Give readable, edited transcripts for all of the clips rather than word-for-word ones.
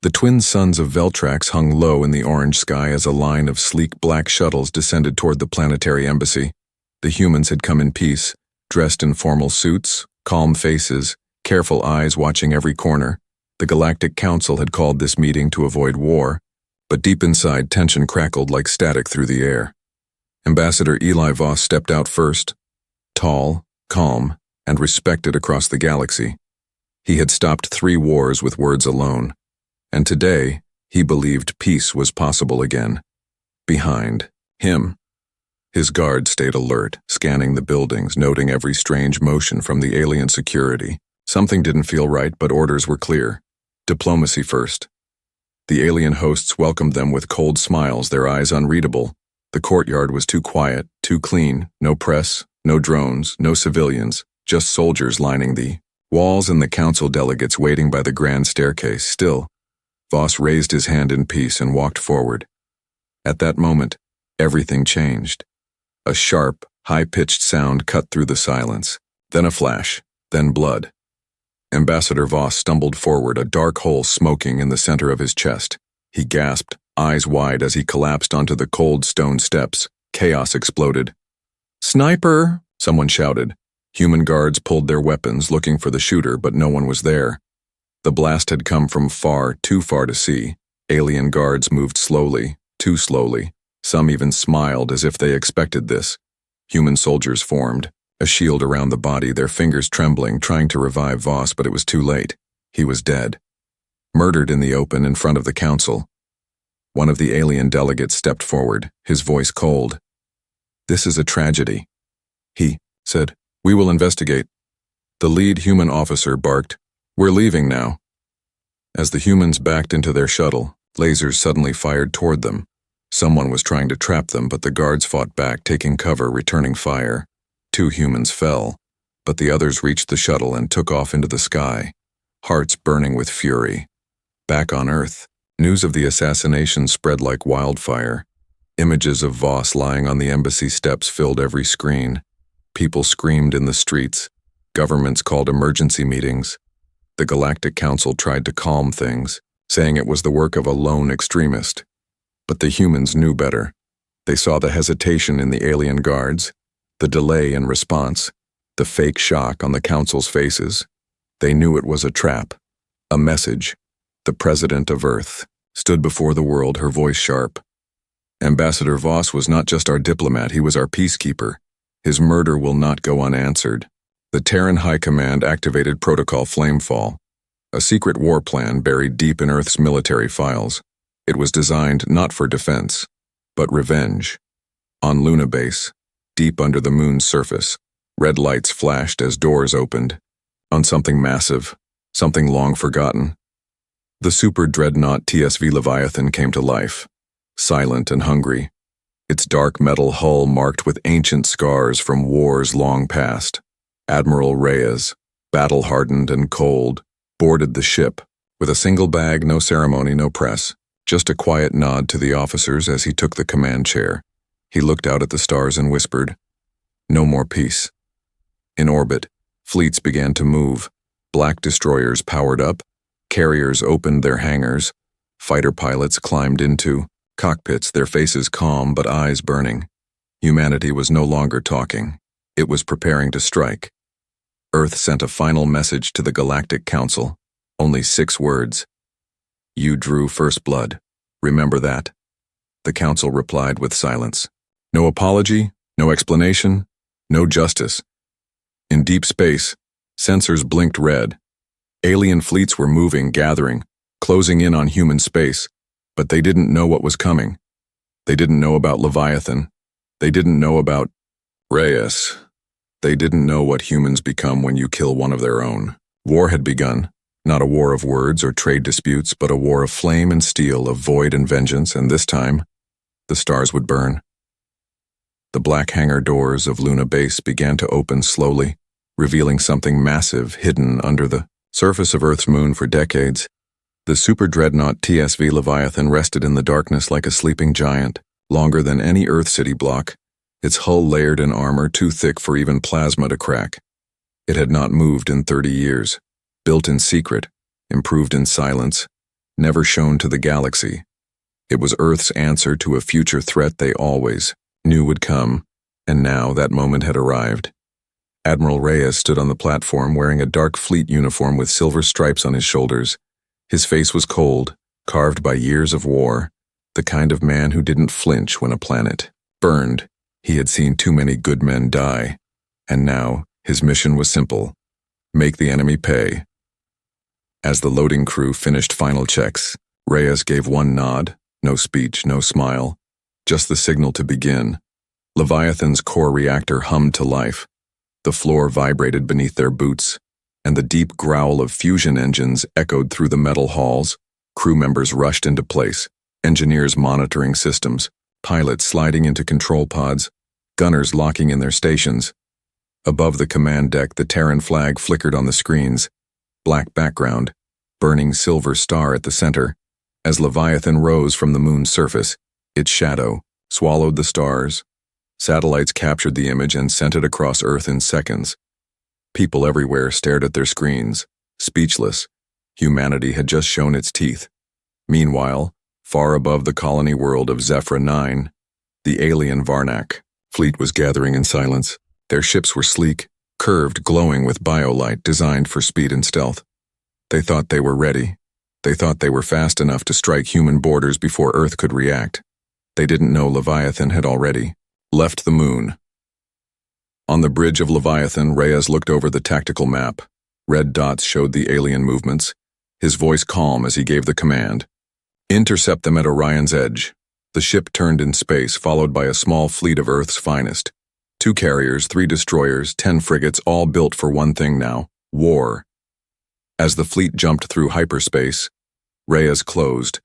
The twin suns of Veltrax hung low in the orange sky as a line of sleek black shuttles descended toward the planetary embassy. The humans had come in peace, dressed in formal suits, calm faces, careful eyes watching every corner. The Galactic Council had called this meeting to avoid war, but deep inside tension crackled like static through the air. Ambassador Eli Voss stepped out first, tall, calm, and respected across the galaxy. He had stopped 3 wars with words alone, and today he believed peace was possible again. Behind him, his guards stayed alert, scanning the buildings, noting every strange motion from the alien security. Something didn't feel right, but orders were clear. Diplomacy first. The alien hosts welcomed them with cold smiles, their eyes unreadable. The courtyard was too quiet, too clean, no press, no drones, no civilians, just soldiers lining the walls and the council delegates waiting by the grand staircase. Still, Voss raised his hand in peace and walked forward. At that moment, everything changed. A sharp, high-pitched sound cut through the silence, then a flash, then blood. Ambassador Voss stumbled forward, a dark hole smoking in the center of his chest. He gasped, eyes wide as he collapsed onto the cold stone steps. Chaos exploded. "Sniper!" someone shouted. Human guards pulled their weapons, looking for the shooter, but no one was there. The blast had come from far, too far to see. Alien guards moved slowly, too slowly. Some even smiled as if they expected this. Human soldiers formed, a shield around the body, their fingers trembling, trying to revive Voss, but it was too late. He was dead. Murdered in the open in front of the council. One of the alien delegates stepped forward, his voice cold. "This is a tragedy," he said. "We will investigate." The lead human officer barked, "We're leaving now." As the humans backed into their shuttle, lasers suddenly fired toward them. Someone was trying to trap them, but the guards fought back, taking cover, returning fire. 2 humans fell, but the others reached the shuttle and took off into the sky, hearts burning with fury. Back on Earth, news of the assassination spread like wildfire. Images of Voss lying on the embassy steps filled every screen. People screamed in the streets. Governments called emergency meetings. The Galactic Council tried to calm things, saying it was the work of a lone extremist. But the humans knew better. They saw the hesitation in the alien guards, the delay in response, the fake shock on the Council's faces. They knew it was a trap, a message. The President of Earth stood before the world, her voice sharp. Ambassador Voss was not just our diplomat, he was our peacekeeper. His murder will not go unanswered. The Terran High Command activated Protocol Flamefall, a secret war plan buried deep in Earth's military files. It was designed not for defense, but revenge. On Luna Base, deep under the moon's surface, red lights flashed as doors opened. On something massive, something long forgotten. The super dreadnought TSV Leviathan came to life, silent and hungry, its dark metal hull marked with ancient scars from wars long past. Admiral Reyes, battle-hardened and cold, boarded the ship. With a single bag, no ceremony, no press, just a quiet nod to the officers as he took the command chair. He looked out at the stars and whispered, "No more peace." In orbit, fleets began to move. Black destroyers powered up, carriers opened their hangars, fighter pilots climbed into cockpits, their faces calm but eyes burning. Humanity was no longer talking. It was preparing to strike. Earth sent a final message to the Galactic Council. Only 6 words. "You drew first blood. Remember that." The Council replied with silence. No apology, no explanation, no justice. In deep space, sensors blinked red. Alien fleets were moving, gathering, closing in on human space, but they didn't know what was coming. They didn't know about Leviathan. They didn't know about Reyes. They didn't know what humans become when you kill one of their own. War had begun, not a war of words or trade disputes, but a war of flame and steel, of void and vengeance, and this time, the stars would burn. The black hangar doors of Luna Base began to open slowly, revealing something massive hidden under the surface of Earth's moon for decades. The super dreadnought TSV Leviathan rested in the darkness like a sleeping giant, longer than any Earth city block, its hull layered in armor too thick for even plasma to crack. It had not moved in 30 years, built in secret, improved in silence, never shown to the galaxy. It was Earth's answer to a future threat they always knew would come, and now that moment had arrived. Admiral Reyes stood on the platform wearing a dark fleet uniform with silver stripes on his shoulders. His face was cold, carved by years of war, the kind of man who didn't flinch when a planet burned. He had seen too many good men die, and now his mission was simple: make the enemy pay. As the loading crew finished final checks, Reyes gave one nod, no speech, no smile, just the signal to begin. Leviathan's core reactor hummed to life. The floor vibrated beneath their boots, and the deep growl of fusion engines echoed through the metal halls. Crew members rushed into place, engineers monitoring systems, pilots sliding into control pods, gunners locking in their stations. Above the command deck, the Terran flag flickered on the screens. Black background, burning silver star at the center. As Leviathan rose from the moon's surface, its shadow swallowed the stars. Satellites captured the image and sent it across Earth in seconds. People everywhere stared at their screens, speechless. Humanity had just shown its teeth. Meanwhile, far above the colony world of Zephyr 9, the alien Varnak fleet was gathering in silence. Their ships were sleek, curved, glowing with biolight designed for speed and stealth. They thought they were ready. They thought they were fast enough to strike human borders before Earth could react. They didn't know Leviathan had already left the moon. On the bridge of Leviathan, Reyes looked over the tactical map. Red dots showed the alien movements, his voice calm as he gave the command. Intercept them at Orion's edge. The ship turned in space, followed by a small fleet of Earth's finest. 2 carriers, 3 destroyers, 10 frigates, all built for one thing now: war. As the fleet jumped through hyperspace, Reyes closed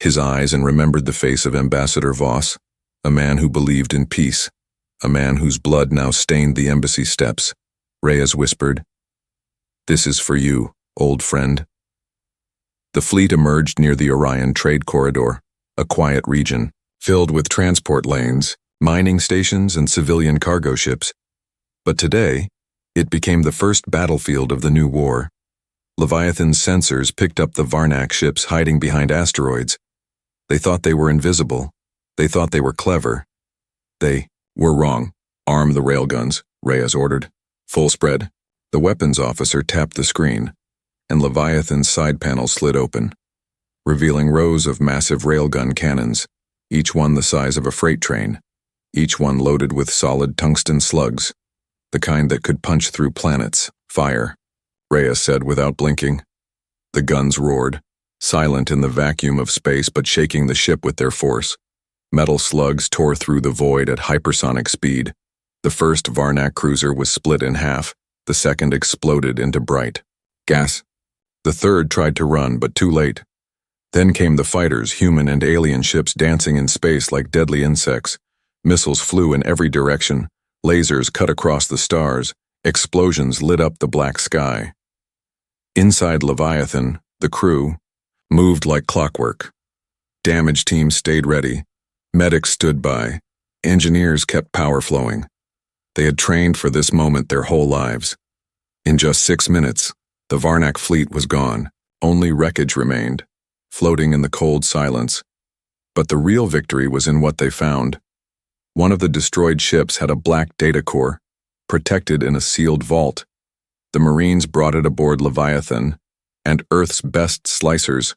his eyes and remembered the face of Ambassador Voss, a man who believed in peace, a man whose blood now stained the embassy steps. Reyes whispered, "This is for you, old friend." The fleet emerged near the Orion trade corridor, a quiet region, filled with transport lanes, mining stations, and civilian cargo ships. But today, it became the first battlefield of the new war. Leviathan's sensors picked up the Varnak ships hiding behind asteroids. They thought they were invisible. They thought they were clever. They were wrong. "Arm the railguns," Reyes ordered. "Full spread." The weapons officer tapped the screen, and Leviathan's side panel slid open, revealing rows of massive railgun cannons, each one the size of a freight train, each one loaded with solid tungsten slugs, the kind that could punch through planets. "Fire," Reyes said without blinking. The guns roared, silent in the vacuum of space but shaking the ship with their force. Metal slugs tore through the void at hypersonic speed. The first Varnak cruiser was split in half. The second exploded into bright gas. The third tried to run, but too late. Then came the fighters, human and alien ships dancing in space like deadly insects. Missiles flew in every direction. Lasers cut across the stars. Explosions lit up the black sky. Inside Leviathan, the crew moved like clockwork. Damage teams stayed ready. Medics stood by. Engineers kept power flowing. They had trained for this moment their whole lives. In just 6 minutes, the Varnak fleet was gone. Only wreckage remained, floating in the cold silence. But the real victory was in what they found. One of the destroyed ships had a black data core, protected in a sealed vault. The Marines brought it aboard Leviathan, and Earth's best slicers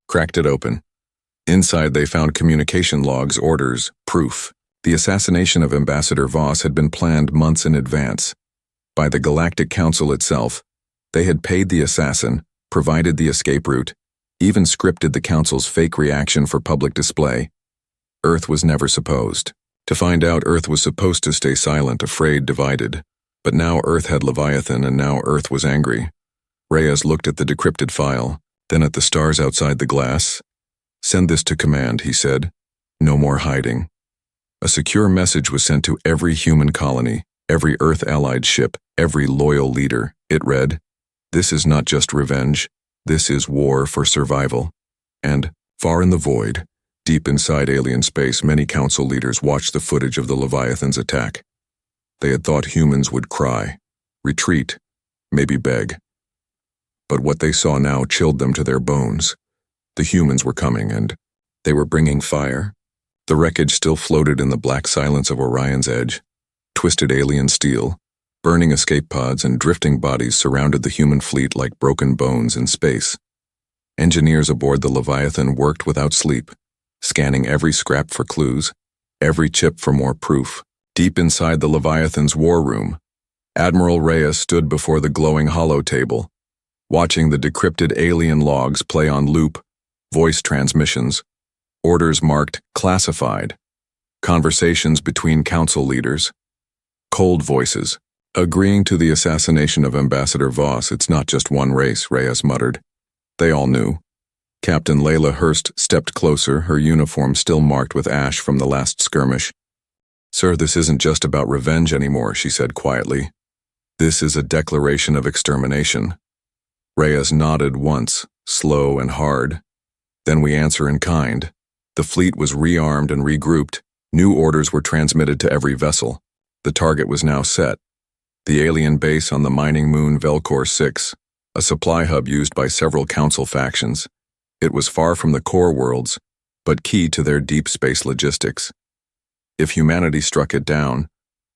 cracked it open. Inside they found communication logs, orders, proof. The assassination of Ambassador Voss had been planned months in advance. By the Galactic Council itself, they had paid the assassin, provided the escape route, even scripted the Council's fake reaction for public display. Earth was never supposed to find out. Earth was supposed to stay silent, afraid, divided. But now Earth had Leviathan, and now Earth was angry. Reyes looked at the decrypted file, then at the stars outside the glass. "Send this to command," he said. "No more hiding." A secure message was sent to every human colony, every Earth-allied ship, every loyal leader. It read, "This is not just revenge. This is war for survival." And, far in the void, deep inside alien space, many council leaders watched the footage of the Leviathan's attack. They had thought humans would cry, retreat, maybe beg. But what they saw now chilled them to their bones. The humans were coming, and they were bringing fire. The wreckage still floated in the black silence of Orion's edge. Twisted alien steel, burning escape pods, and drifting bodies surrounded the human fleet like broken bones in space. Engineers aboard the Leviathan worked without sleep, scanning every scrap for clues, every chip for more proof. Deep inside the Leviathan's war room, Admiral Reyes stood before the glowing holotable, watching the decrypted alien logs play on loop, voice transmissions, orders marked classified, conversations between council leaders, cold voices, agreeing to the assassination of Ambassador Voss. It's not just one race, Reyes muttered. They all knew. Captain Layla Hurst stepped closer, her uniform still marked with ash from the last skirmish. Sir, this isn't just about revenge anymore, she said quietly. This is a declaration of extermination. Reyes nodded once, slow and hard. Then we answer in kind. The fleet was rearmed and regrouped. New orders were transmitted to every vessel. The target was now set. The alien base on the mining moon Velcor 6, a supply hub used by several council factions. It was far from the core worlds, but key to their deep space logistics. If humanity struck it down,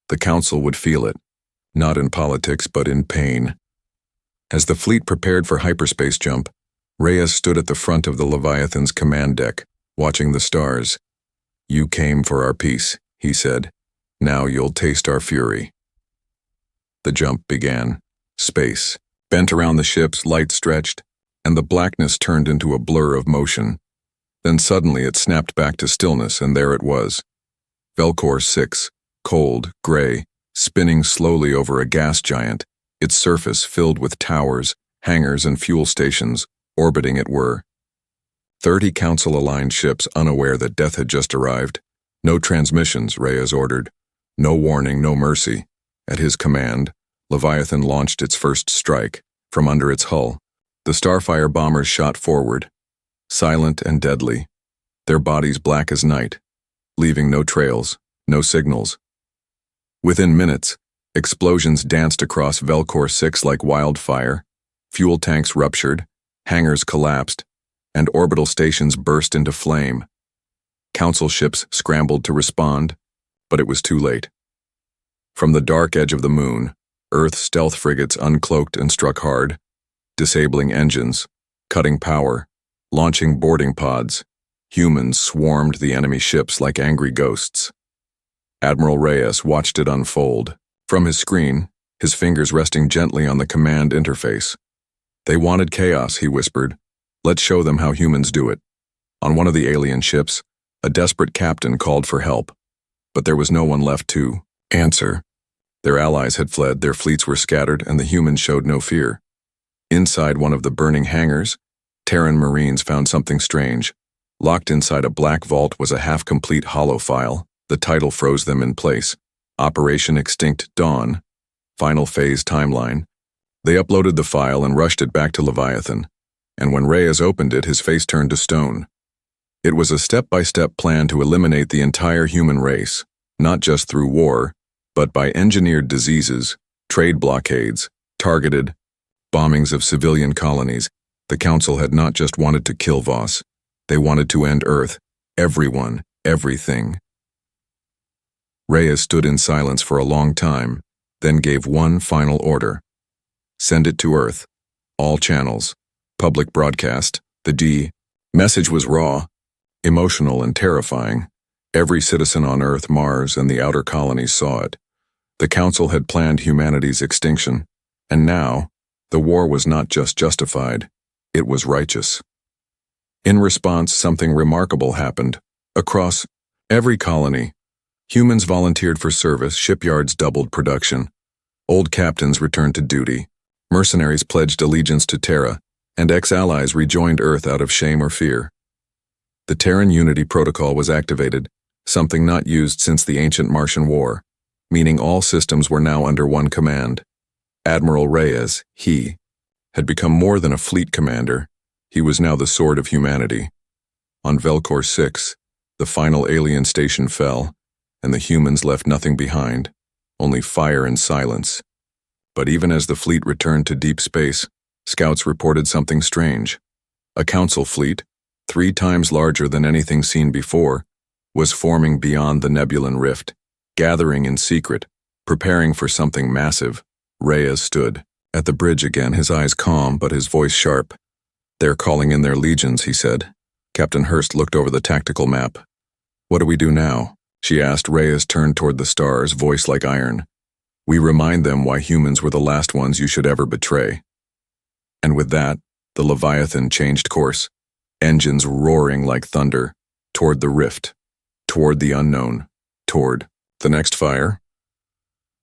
the council would feel it, not in politics but in pain. As the fleet prepared for hyperspace jump, Reyes stood at the front of the Leviathan's command deck, watching the stars. You came for our peace, he said. Now you'll taste our fury. The jump began. Space. Bent around the ships, light stretched, and the blackness turned into a blur of motion. Then suddenly it snapped back to stillness, and there it was. Velcor 6, cold, gray, spinning slowly over a gas giant, its surface filled with towers, hangars, and fuel stations, orbiting it were. 30 council-aligned ships unaware that death had just arrived. No transmissions, Reyes ordered. No warning, no mercy. At his command, Leviathan launched its first strike. From under its hull, the Starfire bombers shot forward, silent and deadly, their bodies black as night, leaving no trails, no signals. Within minutes, explosions danced across Velcor 6 like wildfire, fuel tanks ruptured, hangars collapsed, and orbital stations burst into flame. Council ships scrambled to respond, but it was too late. From the dark edge of the moon, Earth stealth frigates uncloaked and struck hard, disabling engines, cutting power, launching boarding pods. Humans swarmed the enemy ships like angry ghosts. Admiral Reyes watched it unfold. From his screen, his fingers resting gently on the command interface. They wanted chaos, he whispered. Let's show them how humans do it. On one of the alien ships, a desperate captain called for help. But there was no one left to answer. Their allies had fled, their fleets were scattered, and the humans showed no fear. Inside one of the burning hangars, Terran Marines found something strange. Locked inside a black vault was a half-complete hollow file. The title froze them in place. Operation Extinct Dawn. Final phase timeline. They uploaded the file and rushed it back to Leviathan. And when Reyes opened it, his face turned to stone. It was a step-by-step plan to eliminate the entire human race, not just through war, but by engineered diseases, trade blockades, targeted bombings of civilian colonies. The Council had not just wanted to kill Voss. They wanted to end Earth, everyone, everything. Reyes stood in silence for a long time, then gave one final order. Send it to Earth. All channels. Public broadcast. The message was raw, emotional, and terrifying. Every citizen on Earth, Mars, and the outer colonies saw it. The Council had planned humanity's extinction, and now, the war was not just justified, it was righteous. In response, something remarkable happened. Across every colony, humans volunteered for service, shipyards doubled production, old captains returned to duty, mercenaries pledged allegiance to Terra, and ex-allies rejoined Earth out of shame or fear. The Terran Unity Protocol was activated, something not used since the ancient Martian War, meaning all systems were now under one command. Admiral Reyes, he, had become more than a fleet commander. He was now the sword of humanity. On Velcor 6, the final alien station fell, and the humans left nothing behind, only fire and silence. But even as the fleet returned to deep space, scouts reported something strange. A council fleet, 3 times larger than anything seen before, was forming beyond the Nebulan rift, gathering in secret, preparing for something massive. Reyes stood at the bridge again, his eyes calm but his voice sharp. "They're calling in their legions," he said. Captain Hurst looked over the tactical map. "What do we do now?" she asked. Reyes turned toward the stars, voice like iron. "We remind them why humans were the last ones you should ever betray." And with that, the Leviathan changed course, engines roaring like thunder, toward the rift, toward the unknown, toward the next fire.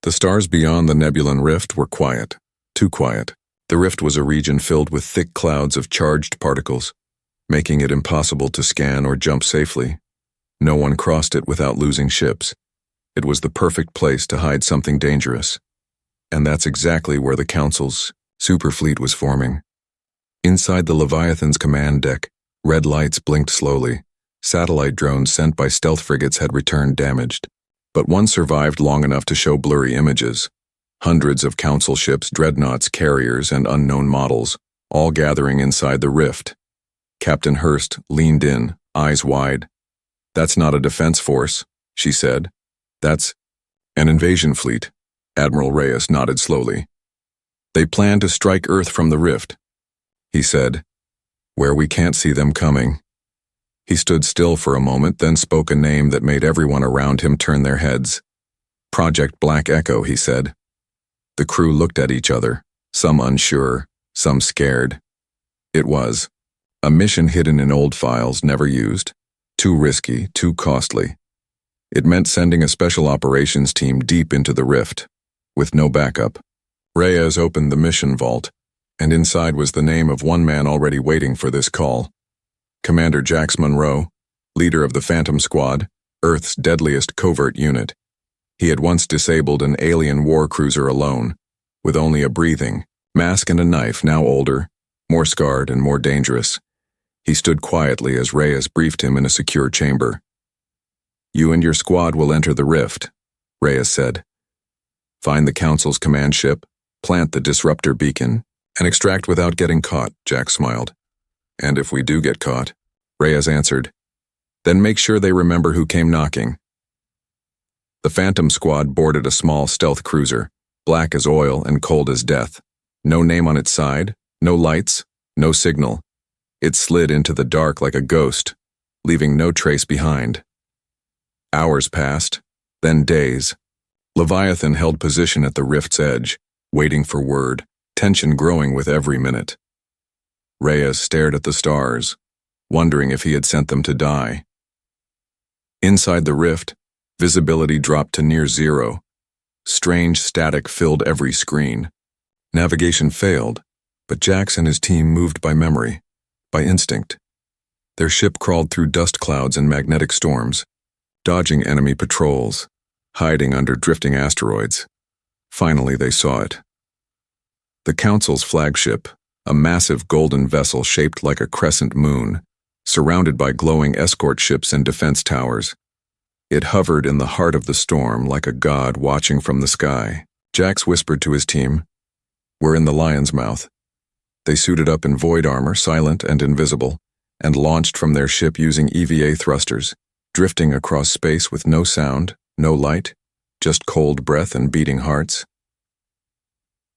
The stars beyond the Nebulan rift were quiet, too quiet. The rift was a region filled with thick clouds of charged particles, making it impossible to scan or jump safely. No one crossed it without losing ships. It was the perfect place to hide something dangerous. And that's exactly where the Council's superfleet was forming. Inside the Leviathan's command deck, red lights blinked slowly. Satellite drones sent by stealth frigates had returned damaged, but one survived long enough to show blurry images. Hundreds of Council ships, dreadnoughts, carriers, and unknown models, all gathering inside the rift. Captain Hurst leaned in, eyes wide. "That's not a defense force," she said. "That's an invasion fleet." Admiral Reyes nodded slowly. "They plan to strike Earth from the rift," he said, "where we can't see them coming." He stood still for a moment, then spoke a name that made everyone around him turn their heads. "Project Black Echo," he said. The crew looked at each other, some unsure, some scared. It was a mission hidden in old files, never used, too risky, too costly. It meant sending a special operations team deep into the rift, with no backup. Reyes opened the mission vault, and inside was the name of one man already waiting for this call. Commander Jax Monroe, leader of the Phantom Squad, Earth's deadliest covert unit. He had once disabled an alien war cruiser alone, with only a breathing mask and a knife, now older, more scarred and more dangerous. He stood quietly as Reyes briefed him in a secure chamber. "You and your squad will enter the rift," Reyes said. "Find the Council's command ship, plant the disruptor beacon, and extract without getting caught," Jack smiled. "And if we do get caught," Reyes answered, "then make sure they remember who came knocking." The Phantom Squad boarded a small stealth cruiser, black as oil and cold as death. No name on its side, no lights, no signal. It slid into the dark like a ghost, leaving no trace behind. Hours passed, then days. Leviathan held position at the rift's edge, waiting for word, tension growing with every minute. Reyes stared at the stars, wondering if he had sent them to die. Inside the rift, visibility dropped to near zero. Strange static filled every screen. Navigation failed, but Jax and his team moved by memory, by instinct. Their ship crawled through dust clouds and magnetic storms, dodging enemy patrols, hiding under drifting asteroids. Finally, they saw it. The Council's flagship, a massive golden vessel shaped like a crescent moon, surrounded by glowing escort ships and defense towers. It hovered in the heart of the storm like a god watching from the sky. Jax whispered to his team, "We're in the lion's mouth." They suited up in void armor, silent and invisible, and launched from their ship using EVA thrusters, drifting across space with no sound, no light, just cold breath and beating hearts.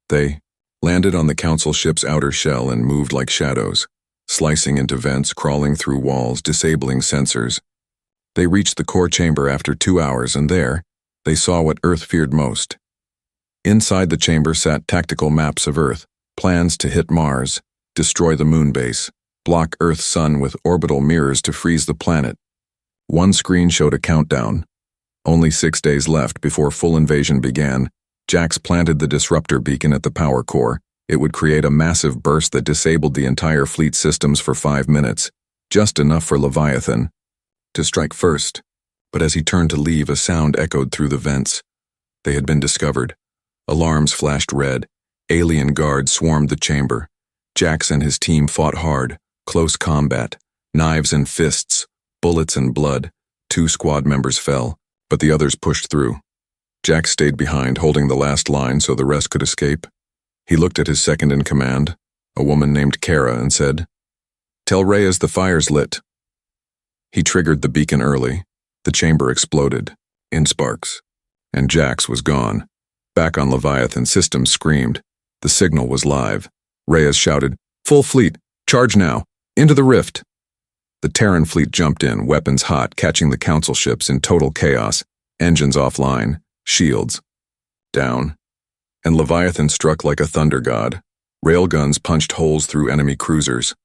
They landed on the Council ship's outer shell and moved like shadows, slicing into vents, crawling through walls, disabling sensors. They reached the core chamber after 2 hours, and there, they saw what Earth feared most. Inside the chamber sat tactical maps of Earth, plans to hit Mars, destroy the moon base, block Earth's sun with orbital mirrors to freeze the planet. One screen showed a countdown. Only 6 days left before full invasion began. Jax planted the disruptor beacon at the power core. It would create a massive burst that disabled the entire fleet systems for 5 minutes, just enough for Leviathan to strike first. But as he turned to leave, a sound echoed through the vents. They had been discovered. Alarms flashed red. Alien guards swarmed the chamber. Jax and his team fought hard, close combat, knives and fists, bullets and blood. 2 squad members fell, but the others pushed through. Jax stayed behind, holding the last line so the rest could escape. He looked at his second in command, a woman named Kara, and said, "Tell Reyes the fire's lit. He triggered the beacon early. The chamber exploded, in sparks. And Jax was gone. Back on Leviathan, systems screamed. The signal was live. Reyes shouted, "Full fleet! Charge now! Into the rift!" The Terran fleet jumped in, weapons hot, catching the council ships in total chaos. Engines offline, shields down. And Leviathan struck like a thunder god. Railguns punched holes through enemy cruisers.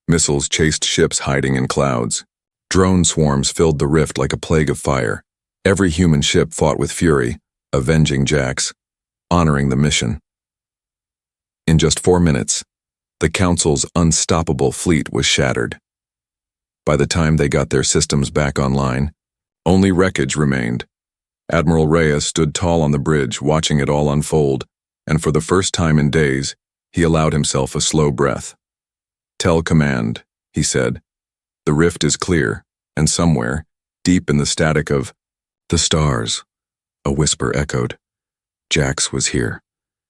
Missiles chased ships hiding in clouds. Drone swarms filled the rift like a plague of fire. Every human ship fought with fury, avenging Jax, honoring the mission. In just 4 minutes, the Council's unstoppable fleet was shattered. By the time they got their systems back online, only wreckage remained. Admiral Reyes stood tall on the bridge, watching it all unfold, and for the first time in days, he allowed himself a slow breath. "Tell command," he said. "The rift is clear, and somewhere, deep in the static of the stars," a whisper echoed. Jax was here,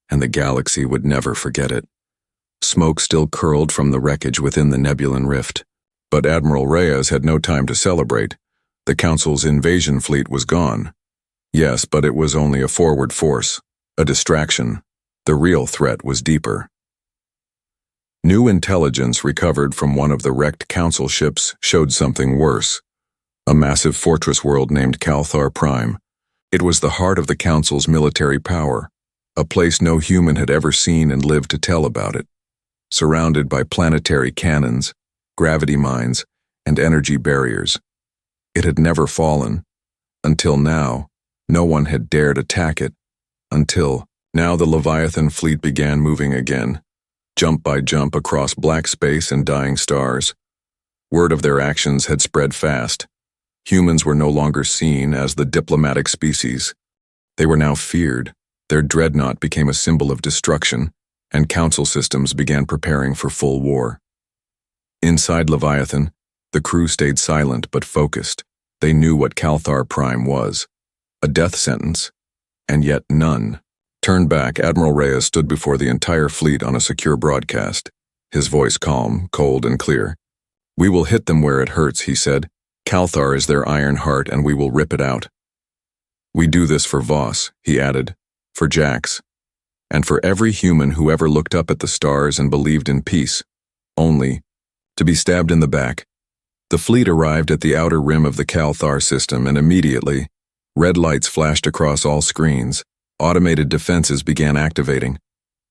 and the galaxy would never forget it. Smoke still curled from the wreckage within the Nebulan rift. But Admiral Reyes had no time to celebrate. The Council's invasion fleet was gone. Yes, but it was only a forward force, a distraction. The real threat was deeper. New intelligence recovered from one of the wrecked Council ships showed something worse. A massive fortress world named Calthar Prime. It was the heart of the Council's military power, a place no human had ever seen and lived to tell about it. Surrounded by planetary cannons, gravity mines, and energy barriers. It had never fallen. Until now, no one had dared attack it. Until now the Leviathan fleet began moving again, jump by jump across black space and dying stars. Word of their actions had spread fast. Humans were no longer seen as the diplomatic species. They were now feared. Their dreadnought became a symbol of destruction, and Council systems began preparing for full war. Inside Leviathan, the crew stayed silent but focused. They knew what Calthar Prime was. A death sentence, and yet none. Turned back, Admiral Reyes stood before the entire fleet on a secure broadcast, his voice calm, cold, and clear. "We will hit them where it hurts," he said. "Calthar is their iron heart, and we will rip it out. We do this for Voss," he added, "for Jax, and for every human who ever looked up at the stars and believed in peace, only to be stabbed in the back." The fleet arrived at the outer rim of the Calthar system, and immediately, red lights flashed across all screens. Automated defenses began activating.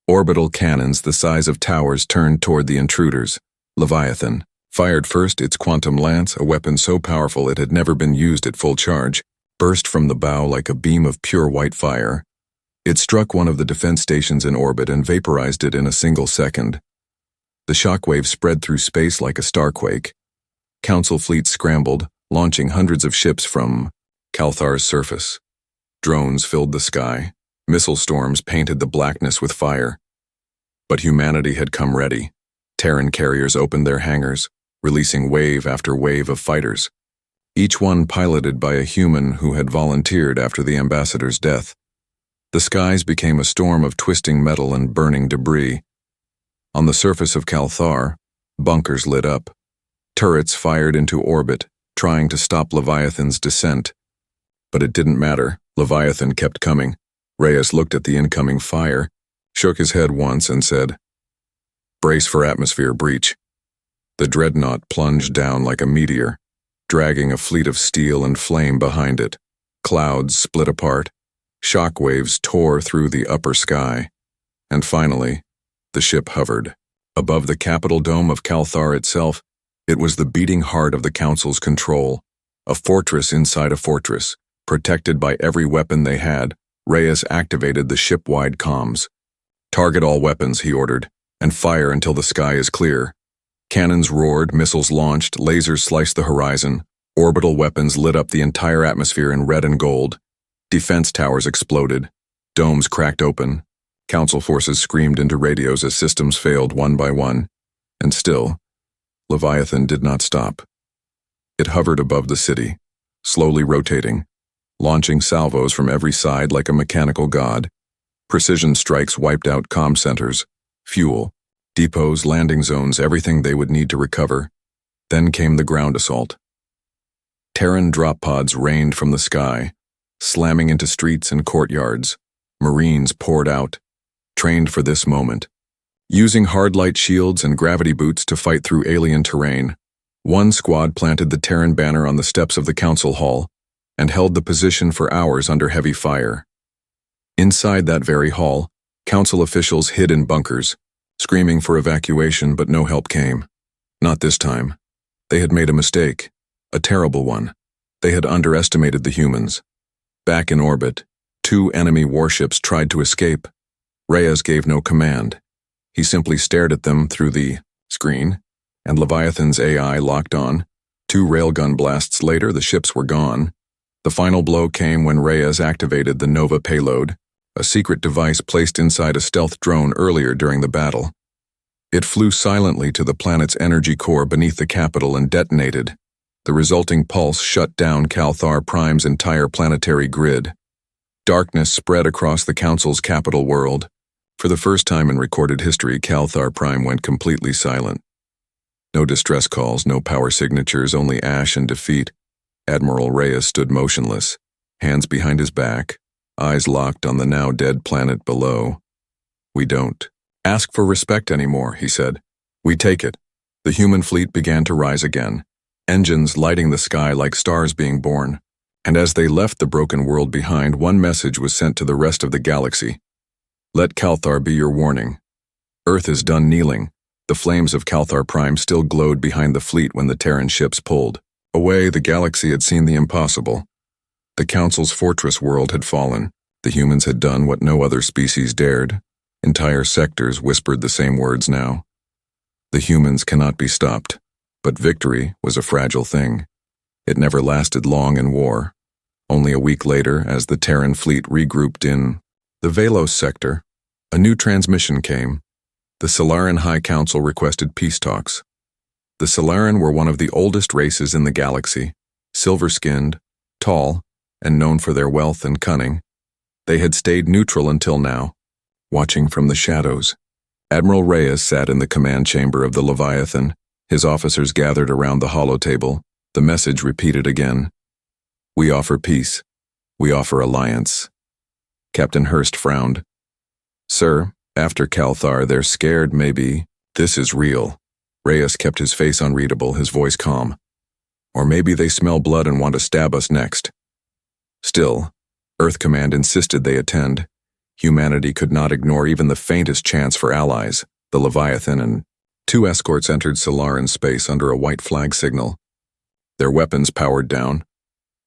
Orbital cannons the size of towers turned toward the intruders. Leviathan fired first its quantum lance, a weapon so powerful it had never been used at full charge, burst from the bow like a beam of pure white fire. It struck one of the defense stations in orbit and vaporized it in a single second. The shockwave spread through space like a starquake. Council fleets scrambled, launching hundreds of ships from Calthar's surface. Drones filled the sky. Missile storms painted the blackness with fire. But humanity had come ready. Terran carriers opened their hangars, releasing wave after wave of fighters, each one piloted by a human who had volunteered after the ambassador's death. The skies became a storm of twisting metal and burning debris. On the surface of Calthar, bunkers lit up. Turrets fired into orbit, trying to stop Leviathan's descent. But it didn't matter. Leviathan kept coming. Reyes looked at the incoming fire, shook his head once and said, "Brace for atmosphere breach." The dreadnought plunged down like a meteor, dragging a fleet of steel and flame behind it. Clouds split apart. Shockwaves tore through the upper sky. And finally, the ship hovered. Above the capital dome of Calthar itself, it was the beating heart of the Council's control. A fortress inside a fortress, protected by every weapon they had. Reyes activated the ship-wide comms. "Target all weapons," he ordered, "and fire until the sky is clear." Cannons roared, missiles launched, lasers sliced the horizon. Orbital weapons lit up the entire atmosphere in red and gold. Defense towers exploded. Domes cracked open. Council forces screamed into radios as systems failed one by one. And still, Leviathan did not stop. It hovered above the city, slowly rotating, launching salvos from every side like a mechanical god. Precision strikes wiped out comm centers, fuel, depots, landing zones, everything they would need to recover. Then came the ground assault. Terran drop pods rained from the sky, slamming into streets and courtyards. Marines poured out, trained for this moment. Using hard light shields and gravity boots to fight through alien terrain, one squad planted the Terran banner on the steps of the council hall and held the position for hours under heavy fire. Inside that very hall, council officials hid in bunkers, screaming for evacuation, but no help came. Not this time. They had made a mistake, a terrible one. They had underestimated the humans. Back in orbit, 2 enemy warships tried to escape. Reyes gave no command. He simply stared at them through the screen, and Leviathan's AI locked on. 2 railgun blasts later, the ships were gone. The final blow came when Reyes activated the Nova payload, a secret device placed inside a stealth drone earlier during the battle. It flew silently to the planet's energy core beneath the capital and detonated. The resulting pulse shut down Calthar Prime's entire planetary grid. Darkness spread across the Council's capital world. For the first time in recorded history, Calthar Prime went completely silent. No distress calls, no power signatures, only ash and defeat. Admiral Reyes stood motionless, hands behind his back, eyes locked on the now dead planet below. "We don't ask for respect anymore," he said. "We take it." The human fleet began to rise again, engines lighting the sky like stars being born. And as they left the broken world behind, one message was sent to the rest of the galaxy. "Let Calthar be your warning. Earth is done kneeling." The flames of Calthar Prime still glowed behind the fleet when the Terran ships pulled away. The galaxy had seen the impossible. The Council's fortress world had fallen. The humans had done what no other species dared. Entire sectors whispered the same words now. The humans cannot be stopped. But victory was a fragile thing. It never lasted long in war. Only a week later, as the Terran fleet regrouped in the Velos sector, a new transmission came. The Solaran High Council requested peace talks. The Solaran were one of the oldest races in the galaxy, silver-skinned, tall, and known for their wealth and cunning. They had stayed neutral until now, watching from the shadows. Admiral Reyes sat in the command chamber of the Leviathan. His officers gathered around the holotable. The message repeated again. "We offer peace. We offer alliance." Captain Hurst frowned. "Sir, after Calthar, they're scared, maybe. This is real." Reyes kept his face unreadable, his voice calm. "Or maybe they smell blood and want to stab us next." Still, Earth Command insisted they attend. Humanity could not ignore even the faintest chance for allies. The Leviathan and 2 escorts entered Solaran space under a white flag signal. Their weapons powered down.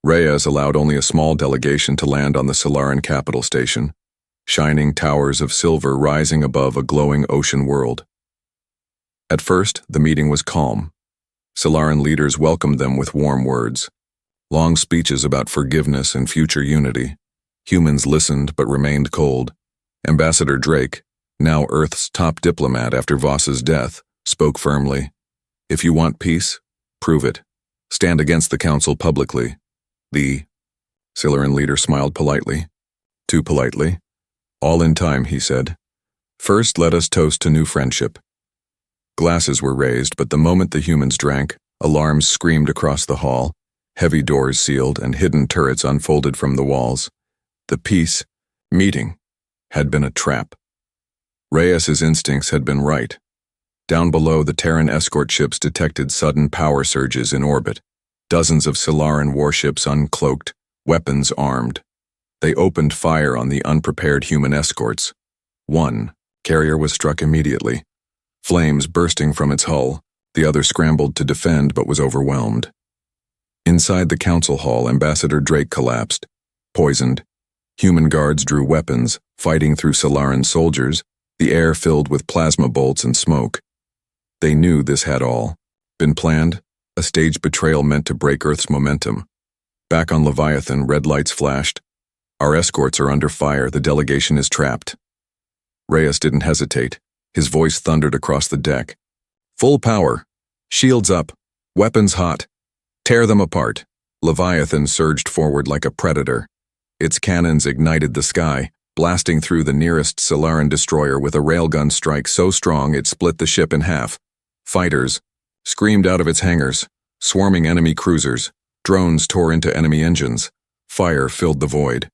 Reyes allowed only a small delegation to land on the Solaran capital station, shining towers of silver rising above a glowing ocean world. At first, the meeting was calm. Solaran leaders welcomed them with warm words. Long speeches about forgiveness and future unity. Humans listened but remained cold. Ambassador Drake, now Earth's top diplomat after Voss's death, spoke firmly. "If you want peace, prove it. Stand against the Council publicly." The Solaran leader smiled politely. Too politely. "All in time," he said. "First, let us toast to new friendship." Glasses were raised, but the moment the humans drank, alarms screamed across the hall, heavy doors sealed, and hidden turrets unfolded from the walls. The peace meeting had been a trap. Reyes's instincts had been right. Down below, the Terran escort ships detected sudden power surges in orbit. Dozens of Solaran warships uncloaked, weapons armed. They opened fire on the unprepared human escorts. One carrier was struck immediately. Flames bursting from its hull, the other scrambled to defend but was overwhelmed. Inside the council hall, Ambassador Drake collapsed, poisoned. Human guards drew weapons, fighting through Solaran soldiers, the air filled with plasma bolts and smoke. They knew this had all been planned, a staged betrayal meant to break Earth's momentum. Back on Leviathan, red lights flashed. "Our escorts are under fire, the delegation is trapped." Reyes didn't hesitate. His voice thundered across the deck. "Full power. Shields up. Weapons hot. Tear them apart." Leviathan surged forward like a predator. Its cannons ignited the sky, blasting through the nearest Solaran destroyer with a railgun strike so strong it split the ship in half. Fighters screamed out of its hangars, swarming enemy cruisers. Drones tore into enemy engines. Fire filled the void.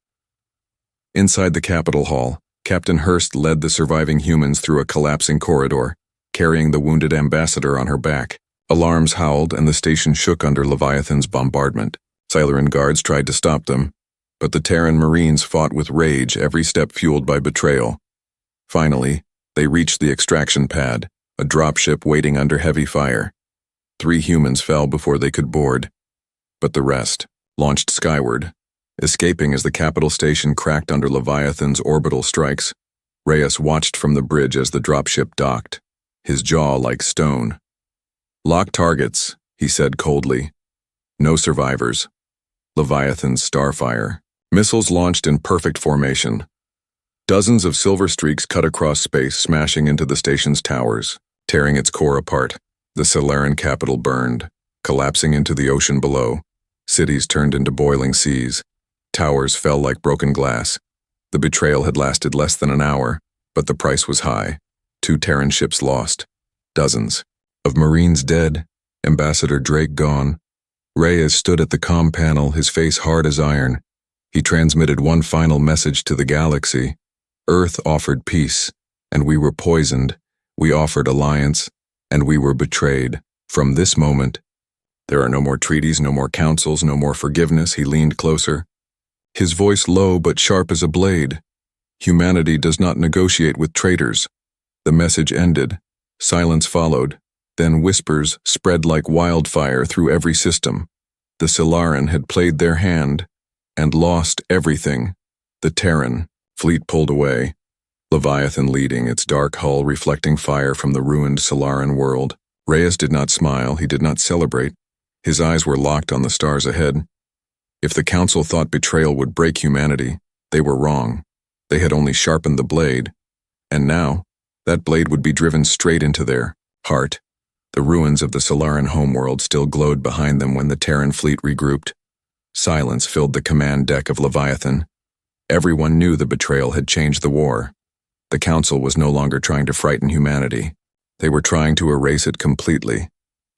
Inside the Capitol Hall, Captain Hurst led the surviving humans through a collapsing corridor, carrying the wounded ambassador on her back. Alarms howled and the station shook under Leviathan's bombardment. Siluran guards tried to stop them, but the Terran Marines fought with rage, every step fueled by betrayal. Finally, they reached the extraction pad, a dropship waiting under heavy fire. 3 humans fell before they could board, but the rest launched skyward, escaping as the capital station cracked under Leviathan's orbital strikes. Reyes watched from the bridge as the dropship docked, his jaw like stone. "Lock targets," he said coldly. "No survivors." Leviathan's starfire. Missiles launched in perfect formation. Dozens of silver streaks cut across space, smashing into the station's towers, tearing its core apart. The Solaran capital burned, collapsing into the ocean below. Cities turned into boiling seas. Towers fell like broken glass. The betrayal had lasted less than an hour, but the price was high. 2 Terran ships lost. Dozens of Marines dead. Ambassador Drake gone. Reyes stood at the comm panel, his face hard as iron. He transmitted one final message to the galaxy. Earth offered peace, and we were poisoned. We offered alliance, and we were betrayed. From this moment, there are no more treaties, no more councils, no more forgiveness. He leaned closer, his voice low but sharp as a blade. Humanity does not negotiate with traitors. The message ended. Silence followed. Then whispers spread like wildfire through every system. The Solaran had played their hand and lost everything. The Terran fleet pulled away, Leviathan leading, its dark hull reflecting fire from the ruined Solaran world. Reyes did not smile, he did not celebrate. His eyes were locked on the stars ahead. If the Council thought betrayal would break humanity, they were wrong. They had only sharpened the blade, and now, that blade would be driven straight into their heart. The ruins of the Solaran homeworld still glowed behind them when the Terran fleet regrouped. Silence filled the command deck of Leviathan. Everyone knew the betrayal had changed the war. The Council was no longer trying to frighten humanity. They were trying to erase it completely.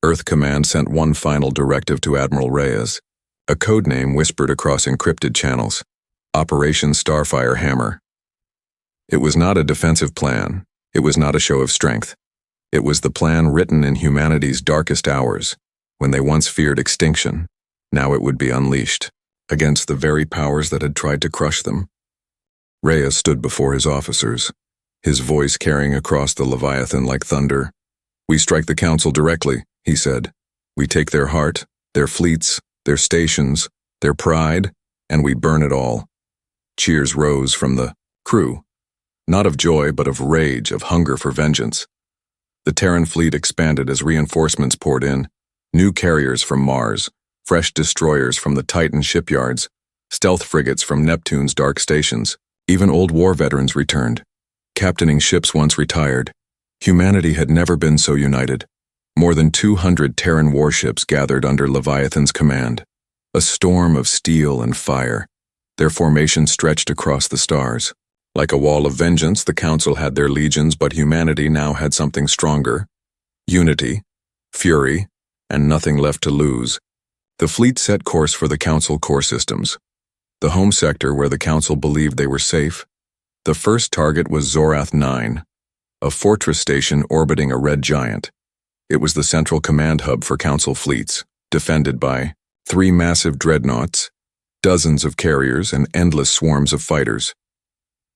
Earth Command sent one final directive to Admiral Reyes. A codename whispered across encrypted channels. Operation Starfire Hammer. It was not a defensive plan. It was not a show of strength. It was the plan written in humanity's darkest hours, when they once feared extinction. Now it would be unleashed, against the very powers that had tried to crush them. Reyes stood before his officers, his voice carrying across the Leviathan like thunder. "We strike the Council directly," he said. "We take their heart, their fleets, their stations, their pride, and we burn it all." Cheers rose from the crew, not of joy but of rage, of hunger for vengeance. The Terran fleet expanded as reinforcements poured in. New carriers from Mars, fresh destroyers from the Titan shipyards, stealth frigates from Neptune's dark stations. Even old war veterans returned, captaining ships once retired. Humanity had never been so united. More than 200 Terran warships gathered under Leviathan's command, a storm of steel and fire. Their formation stretched across the stars. Like a wall of vengeance, the Council had their legions, but humanity now had something stronger. Unity, fury, and nothing left to lose. The fleet set course for the Council core systems, the home sector where the Council believed they were safe. The first target was Zorath 9, a fortress station orbiting a red giant. It was the central command hub for Council fleets, defended by 3 massive dreadnoughts, dozens of carriers, and endless swarms of fighters.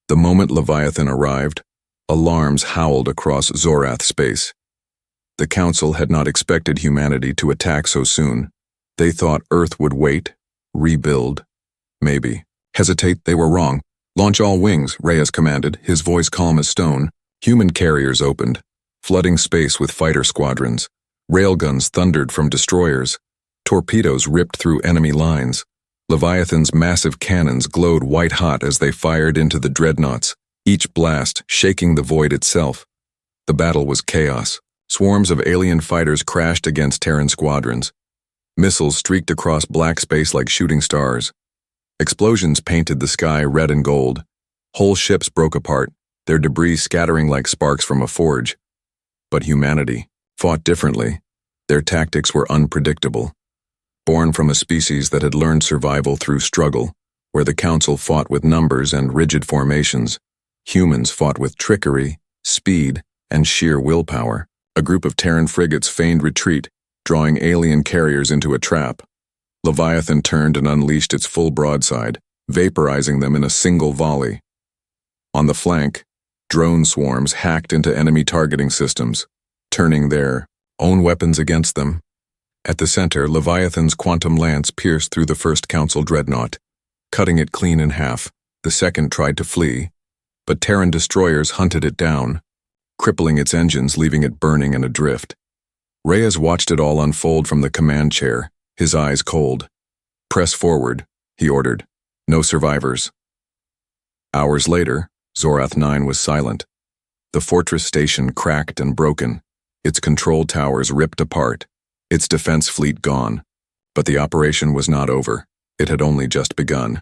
The moment Leviathan arrived, alarms howled across Zorath space. The Council had not expected humanity to attack so soon. They thought Earth would wait, rebuild, maybe. Hesitate, they were wrong. "Launch all wings," Reyes commanded, his voice calm as stone. Human carriers opened, flooding space with fighter squadrons. Railguns thundered from destroyers. Torpedoes ripped through enemy lines. Leviathan's massive cannons glowed white-hot as they fired into the dreadnoughts, each blast shaking the void itself. The battle was chaos. Swarms of alien fighters crashed against Terran squadrons. Missiles streaked across black space like shooting stars. Explosions painted the sky red and gold. Whole ships broke apart, their debris scattering like sparks from a forge. But humanity fought differently. Their tactics were unpredictable. born from a species that had learned survival through struggle, where the Council fought with numbers and rigid formations. Humans fought with trickery, speed, and sheer willpower. A group of Terran frigates feigned retreat, drawing alien carriers into a trap. Leviathan turned and unleashed its full broadside, vaporizing them in a single volley. On the flank, drone swarms hacked into enemy targeting systems, turning their own weapons against them. At the center, Leviathan's quantum lance pierced through the first Council dreadnought, cutting it clean in half. The second tried to flee, but Terran destroyers hunted it down, crippling its engines, leaving it burning and adrift. Reyes watched it all unfold from the command chair, his eyes cold. "Press forward," he ordered. "No survivors." Hours later, Zorath 9 was silent. The fortress station cracked and broken, its control towers ripped apart, its defense fleet gone. But the operation was not over. It had only just begun.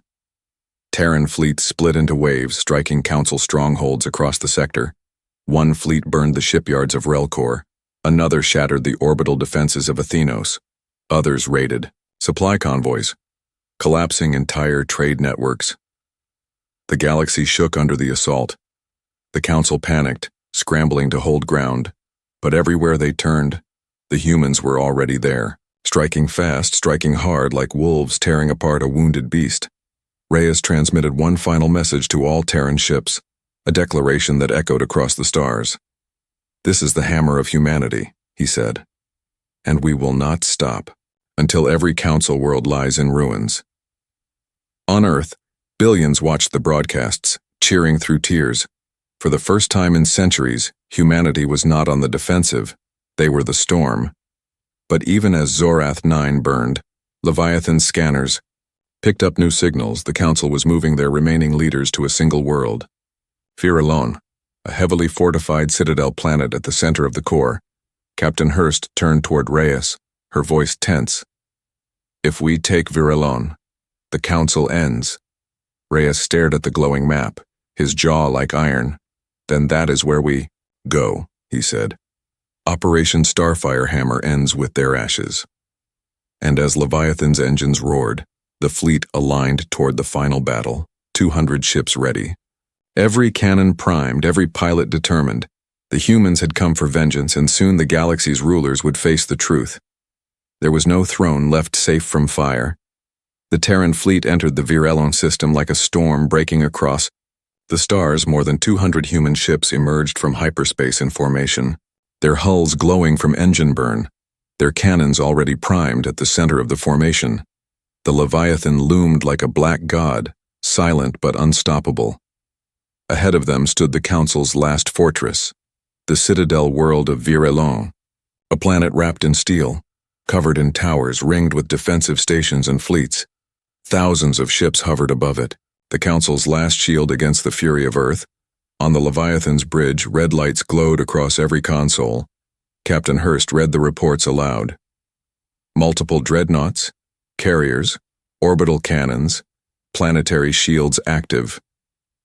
Terran fleets split into waves, striking Council strongholds across the sector. One fleet burned the shipyards of Relcor, another shattered the orbital defenses of Athenos. Others raided supply convoys, collapsing entire trade networks. The galaxy shook under the assault. The Council panicked, scrambling to hold ground, but everywhere they turned, the humans were already there, striking fast, striking hard like wolves tearing apart a wounded beast. Reyes transmitted one final message to all Terran ships, a declaration that echoed across the stars. "This is the hammer of humanity," he said, "and we will not stop until every Council world lies in ruins." On Earth, billions watched the broadcasts, cheering through tears. For the first time in centuries, humanity was not on the defensive. They were the storm. But even as Zorath 9 burned, Leviathan's scanners picked up new signals. The Council was moving their remaining leaders to a single world. Virelon, a heavily fortified citadel planet at the center of the core. Captain Hurst turned toward Reyes, her voice tense. "If we take Virelon, the Council ends." Reyes stared at the glowing map, his jaw like iron. "Then that is where we go," he said. "Operation Starfire Hammer ends with their ashes." And as Leviathan's engines roared, the fleet aligned toward the final battle, 200 ships ready. Every cannon primed, every pilot determined. The humans had come for vengeance, and soon the galaxy's rulers would face the truth. There was no throne left safe from fire. The Terran fleet entered the Virelon system like a storm breaking across the stars. More than 200 human ships emerged from hyperspace in formation, their hulls glowing from engine burn, their cannons already primed at the center of the formation. The Leviathan loomed like a black god, silent but unstoppable. Ahead of them stood the Council's last fortress, the citadel world of Virelon, a planet wrapped in steel, covered in towers ringed with defensive stations and fleets. Thousands of ships hovered above it, the Council's last shield against the fury of Earth. On the Leviathan's bridge, red lights glowed across every console. Captain Hurst read the reports aloud. Multiple dreadnoughts, carriers, orbital cannons, planetary shields active.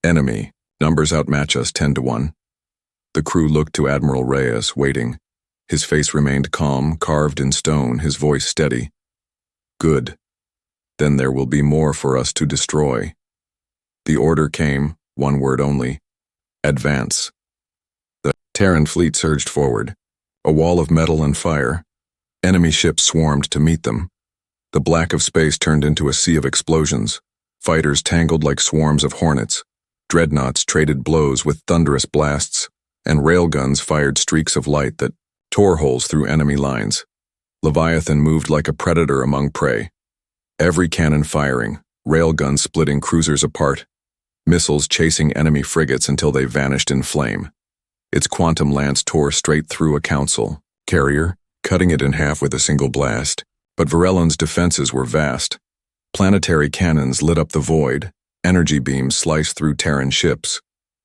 Enemy, numbers outmatch us 10-1. The crew looked to Admiral Reyes, waiting. His face remained calm, carved in stone, his voice steady. "Good. Then there will be more for us to destroy." The order came, one word only: advance. The Terran fleet surged forward, a wall of metal and fire. Enemy ships swarmed to meet them. The black of space turned into a sea of explosions. Fighters tangled like swarms of hornets. Dreadnoughts traded blows with thunderous blasts, and railguns fired streaks of light that tore holes through enemy lines. Leviathan moved like a predator among prey. Every cannon firing, railguns splitting cruisers apart, missiles chasing enemy frigates until they vanished in flame. Its quantum lance tore straight through a Council carrier, cutting it in half with a single blast. But Virelon's defenses were vast. Planetary cannons lit up the void. Energy beams sliced through Terran ships.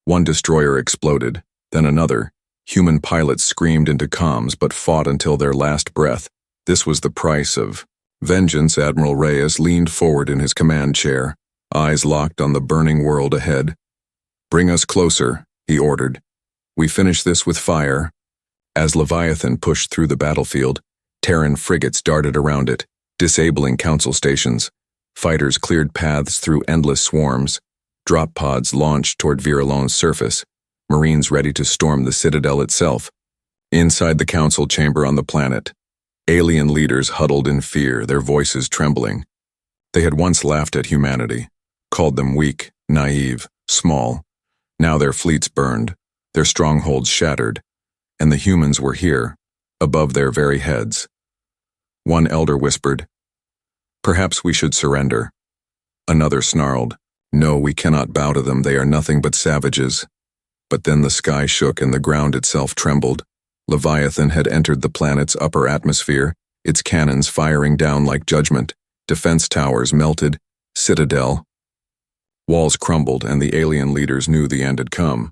One destroyer exploded, then another. Human pilots screamed into comms but fought until their last breath. This was the price of vengeance. Admiral Reyes leaned forward in his command chair, eyes locked on the burning world ahead. "Bring us closer," he ordered. "We finish this with fire." As Leviathan pushed through the battlefield, Terran frigates darted around it, disabling council stations. Fighters cleared paths through endless swarms. Drop pods launched toward Virelon's surface. Marines ready to storm the citadel itself. Inside the council chamber on the planet, alien leaders huddled in fear, their voices trembling. They had once laughed at humanity, called them weak, naive, small. Now their fleets burned, their strongholds shattered, and the humans were here, above their very heads. One elder whispered, "Perhaps we should surrender." Another snarled, "No, we cannot bow to them, they are nothing but savages." But then the sky shook and the ground itself trembled. Leviathan had entered the planet's upper atmosphere, its cannons firing down like judgment. Defense towers melted, citadel. Walls crumbled, and the alien leaders knew the end had come.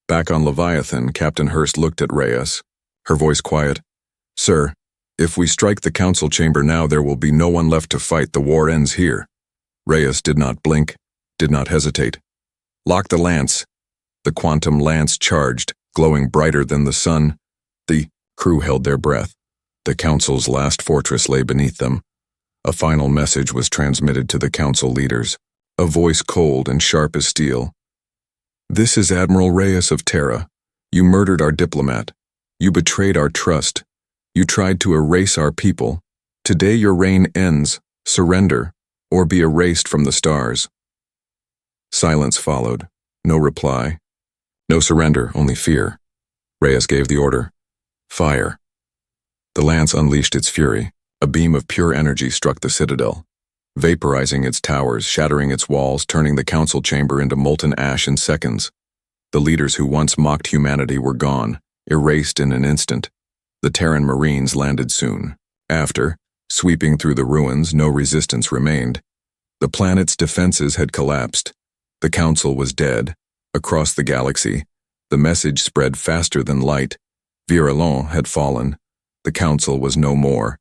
Back on Leviathan, Captain Hurst looked at Reyes, her voice quiet. "Sir, if we strike the council chamber now, there will be no one left to fight. The war ends here." Reyes did not blink, did not hesitate. "Lock the lance." The quantum lance charged, glowing brighter than the sun. The crew held their breath. The council's last fortress lay beneath them. A final message was transmitted to the council leaders, a voice cold and sharp as steel. "This is Admiral Reyes of Terra. You murdered our diplomat. You betrayed our trust. You tried to erase our people. Today your reign ends. Surrender, or be erased from the stars." Silence followed. No reply. No surrender, only fear. Reyes gave the order. "Fire." The lance unleashed its fury. A beam of pure energy struck the citadel, vaporizing its towers, shattering its walls, turning the council chamber into molten ash in seconds. The leaders who once mocked humanity were gone, erased in an instant. The Terran Marines landed soon. After, sweeping through the ruins, no resistance remained. The planet's defenses had collapsed. The council was dead. Across the galaxy, the message spread faster than light. Virelon had fallen. The council was no more.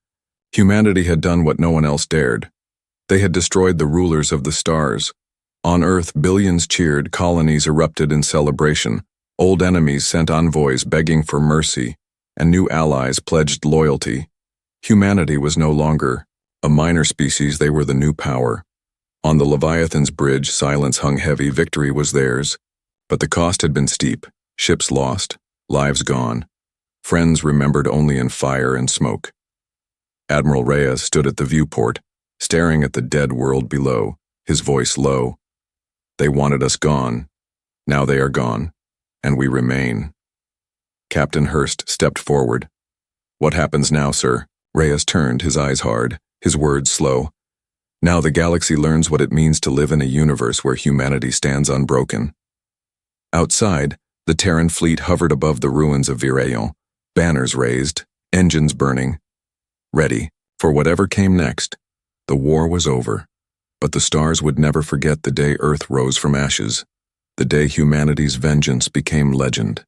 Humanity had done what no one else dared. They had destroyed the rulers of the stars. On Earth, billions cheered, colonies erupted in celebration. Old enemies sent envoys begging for mercy, and new allies pledged loyalty. Humanity was no longer a minor species, they were the new power. On the Leviathan's bridge, silence hung heavy, victory was theirs. But the cost had been steep, ships lost, lives gone, friends remembered only in fire and smoke. Admiral Reyes stood at the viewport, staring at the dead world below, his voice low. "They wanted us gone. Now they are gone, and we remain." Captain Hurst stepped forward. "What happens now, sir?" Reyes turned, his eyes hard, his words slow. "Now the galaxy learns what it means to live in a universe where humanity stands unbroken." Outside, the Terran fleet hovered above the ruins of Virelon, banners raised, engines burning. Ready for whatever came next. The war was over, but the stars would never forget the day Earth rose from ashes, the day humanity's vengeance became legend.